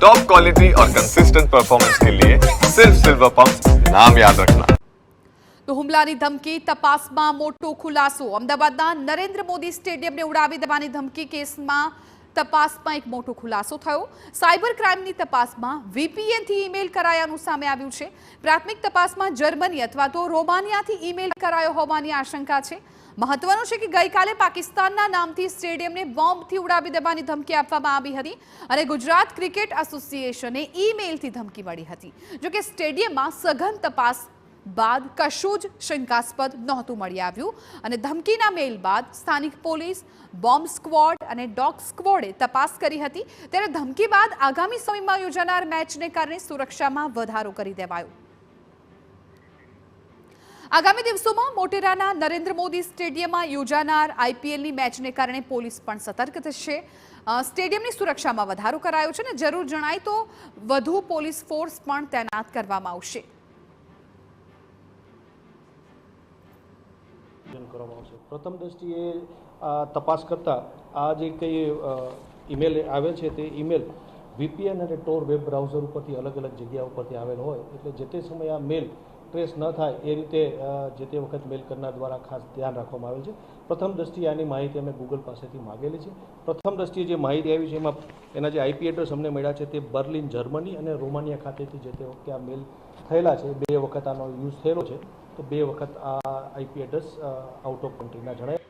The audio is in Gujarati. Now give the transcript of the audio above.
टॉप क्वालिटी और कंसिस्टेंट परफॉर्मेंस के लिए सिर्फ सिल्वर पंप नाम याद रखना। તો હુમલાની ધમકી તપાસમાં મોટો ખુલાસો અમદાવાદના નરેન્દ્ર મોદી સ્ટેડિયમને ઉડાવી દેવાની ધમકી કેસમાં તપાસમાં એક મોટો ખુલાસો થયો સાયબર ક્રાઇમની તપાસમાં વીપીએનથી ઈમેલ કરાયાનું સામે આવ્યું છે પ્રાથમિક તપાસમાં જર્મની અથવા તો રોમાનિયાથી ઈમેલ કરાયો હોવાની આશંકા છે મહત્વનું છે કે ગઈકાલે પાકિસ્તાનના નામથી સ્ટેડિયમને બોમ્બથી ઉડાવી દેવાની ધમકી આપવામાં આવી હતી અને ગુજરાત ક્રિકેટ એસોસિએશને ઈમેલથી ધમકી મળી હતી જો કે સ્ટેડિયમમાં સઘન તપાસ બાદ કશું જ શંકાસ્પદ નહોતું મળી આવ્યું અને ધમકીના મેલ બાદ સ્થાનિક પોલીસ બોમ્બ સ્ક્વોડ અને ડોગ સ્ક્વોડે તપાસ કરી હતી ત્યારે ધમકી બાદ આગામી સમયમાં યોજાનાર મેચને કારણે સુરક્ષામાં વધારો કરી દેવાયો આગામી દિવસોમાં મોટેરાના નરેન્દ્ર મોદી સ્ટેડિયમમાં યોજાનાર આઈપીએલની મેચને કારણે પોલીસ પણ સતર્ક થશે સ્ટેડિયમની સુરક્ષામાં વધારો કરાયો છે અને જરૂર જણાય તો વધુ પોલીસ ફોર્સ પણ તૈનાત કરવામાં આવશે પ્રથમ દ્રષ્ટિએ તપાસ કરતા આ જે કંઈ ઈમેલ આવે છે તે ઈમેલ વીપીએન અને ટોર વેબ બ્રાઉઝર ઉપરથી અલગ અલગ જગ્યા ઉપરથી આવેલ હોય એટલે જે તે સમયે આ મેલ ટ્રેસ ન થાય એ રીતે જે તે વખત મેલ કરનાર દ્વારા ખાસ ધ્યાન રાખવામાં આવેલ છે પ્રથમ દ્રષ્ટિએ આની માહિતી અમે ગૂગલ પાસેથી માગેલી છે પ્રથમ દ્રષ્ટિએ જે માહિતી આવી છે એમાં એના જે આઈપી એડ્રેસ અમને મળ્યા છે તે બર્લિન જર્મની અને રોમાનિયા ખાતેથી જે તે વખતે આ મેલ થયેલા છે 2 વખત આનો યુઝ થયેલો છે તો 2 વખત આ આઈપી એડ્રેસ આઉટ ઓફ કન્ટ્રીના જણાય